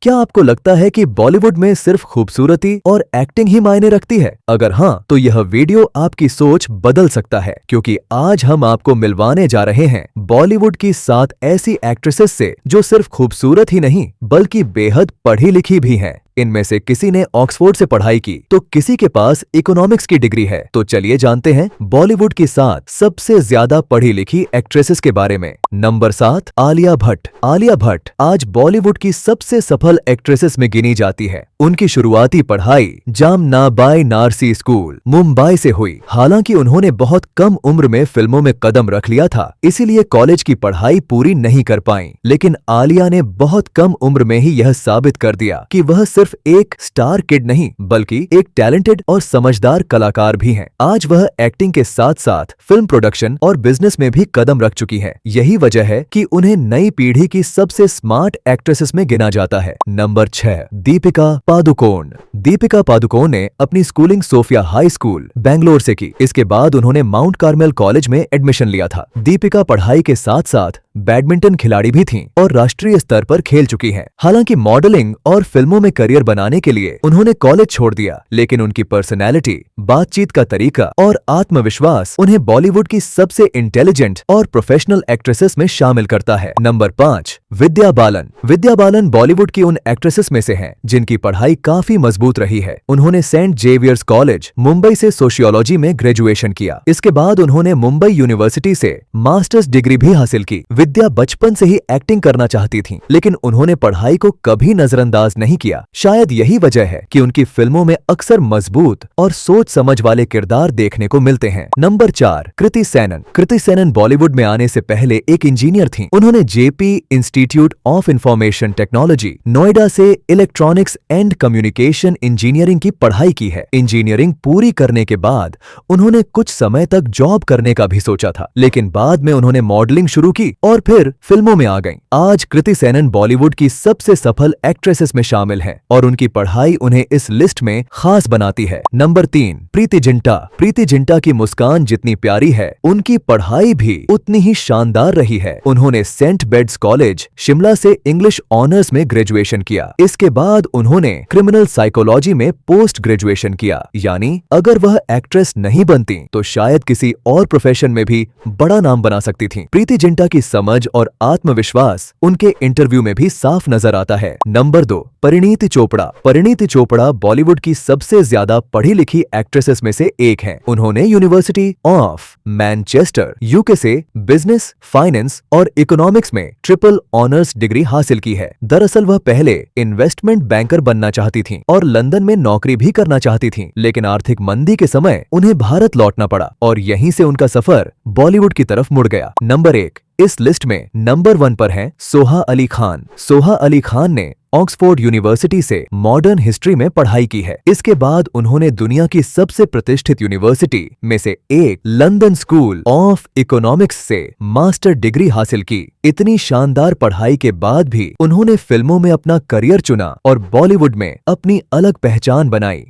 क्या आपको लगता है कि बॉलीवुड में सिर्फ खूबसूरती और एक्टिंग ही मायने रखती है? अगर हाँ, तो यह वीडियो आपकी सोच बदल सकता है, क्योंकि आज हम आपको मिलवाने जा रहे हैं बॉलीवुड की 7 ऐसी एक्ट्रेसेस से जो सिर्फ खूबसूरत ही नहीं बल्कि बेहद पढ़ी लिखी भी हैं। इनमें से किसी ने ऑक्सफोर्ड से पढ़ाई की तो किसी के पास इकोनॉमिक्स की डिग्री है। तो चलिए जानते हैं बॉलीवुड की 7 सबसे ज्यादा पढ़ी लिखी एक्ट्रेसेस के बारे में। नंबर 7, आलिया भट्ट। आलिया भट्ट आज बॉलीवुड की सबसे सफल एक्ट्रेसेस में गिनी जाती है। उनकी शुरुआती पढ़ाई जामनाबाई नारसी स्कूल, मुंबई से हुई। हालांकि उन्होंने बहुत कम उम्र में फिल्मों में कदम रख लिया था, इसीलिए कॉलेज की पढ़ाई पूरी नहीं कर पाईं। लेकिन आलिया ने बहुत कम उम्र में ही यह साबित कर दिया कि वह सिर्फ एक स्टार किड नहीं बल्कि एक टैलेंटेड और समझदार कलाकार भी हैं। आज वह एक्टिंग के साथ साथ फिल्म प्रोडक्शन और बिजनेस में भी कदम रख चुकी है। यही वजह है कि उन्हें नई पीढ़ी की सबसे स्मार्ट एक्ट्रेसेस में गिना जाता है। नंबर 6, दीपिका पादुकोण। दीपिका पादुकोण ने अपनी schooling Sophia High School Bangalore से की। इसके बाद उन्होंने माउंट कार्मेल कॉलेज में एडमिशन लिया था। दीपिका पढ़ाई के साथ साथ बैडमिंटन खिलाड़ी भी थीं और राष्ट्रीय स्तर पर खेल चुकी हैं। हालांकि मॉडलिंग और फिल्मों में करियर बनाने के लिए उन्होंने कॉलेज छोड़ दिया, लेकिन उनकी पर्सनैलिटी, बातचीत का तरीका और आत्मविश्वास उन्हें बॉलीवुड की सबसे इंटेलिजेंट और प्रोफेशनल एक्ट्रेसेस में शामिल करता है। नंबर 5, विद्या बालन। विद्या बालन बॉलीवुड की उन एक्ट्रेसेस में से हैं जिनकी पढ़ाई काफी मजबूत रही है। उन्होंने सेंट जेवियर्स कॉलेज मुंबई से सोशियोलॉजी में ग्रेजुएशन किया। इसके बाद उन्होंने मुंबई यूनिवर्सिटी से मास्टर्स डिग्री भी हासिल की। विद्या बचपन से ही एक्टिंग करना चाहती थीं, लेकिन उन्होंने पढ़ाई को कभी नजरअंदाज नहीं किया। शायद यही वजह है कि उनकी फिल्मों में अक्सर मजबूत और सोच समझ वाले किरदार देखने को मिलते हैं। नंबर 4, कृति सेनन। कृति सेनन बॉलीवुड में आने से पहले एक इंजीनियर थीं। उन्होंने JP institute of information technology Noida से इलेक्ट्रॉनिक्स एंड कम्युनिकेशन इंजीनियरिंग की पढ़ाई की है। इंजीनियरिंग पूरी करने के बाद उन्होंने कुछ समय तक जॉब करने का भी सोचा था, लेकिन बाद में उन्होंने मॉडलिंग शुरू की और फिर फिल्मों में आ गईं। आज कृति सेनन बॉलीवुड की सबसे सफल एक्ट्रेसेस में शामिल हैं और उनकी पढ़ाई उन्हें इस लिस्ट में खास बनाती है। नंबर 3, प्रीति जिंटा। प्रीति जिंटा की मुस्कान जितनी प्यारी है, उनकी पढ़ाई भी उतनी ही शानदार रही है। उन्होंने सेंट बेड्स कॉलेज शिमला से इंग्लिश ऑनर्स में ग्रेजुएशन किया। इसके बाद उन्होंने क्रिमिनल साइकोलॉजी में पोस्ट ग्रेजुएशन किया। यानी अगर वह एक्ट्रेस नहीं बनती तो शायद किसी और प्रोफेशन में भी बड़ा नाम बना सकती थीं। प्रीति जिंटा की समझ और आत्मविश्वास उनके इंटरव्यू में भी साफ नजर आता है। नंबर 2, परिणीति चोपड़ा। परिणीति चोपड़ा बॉलीवुड की सबसे ज्यादा पढ़ी लिखी एक्ट्रेसेस में से एक हैं। उन्होंने यूनिवर्सिटी ऑफ मैनचेस्टर यूके से बिजनेस, फाइनेंस और इकोनॉमिक्स में ट्रिपल ऑनर्स डिग्री हासिल की है। दरअसल वह पहले इन्वेस्टमेंट बैंकर बनना चाहती थीं और लंदन में नौकरी भी करना चाहती थीं, लेकिन आर्थिक मंदी के समय उन्हें भारत लौटना पड़ा और यहीं से उनका सफर बॉलीवुड की तरफ मुड़ गया। नंबर 1, इस लिस्ट में नंबर 1 पर हैं सोहा अली खान। सोहा अली खान ने ऑक्सफोर्ड यूनिवर्सिटी से मॉडर्न हिस्ट्री में पढ़ाई की है। इसके बाद उन्होंने दुनिया की सबसे प्रतिष्ठित यूनिवर्सिटी में से एक लंदन स्कूल ऑफ इकोनॉमिक्स से मास्टर डिग्री हासिल की। इतनी शानदार पढ़ाई के बाद भी उन्होंने फिल्मों में अपना करियर चुना और बॉलीवुड में अपनी अलग पहचान बनाई।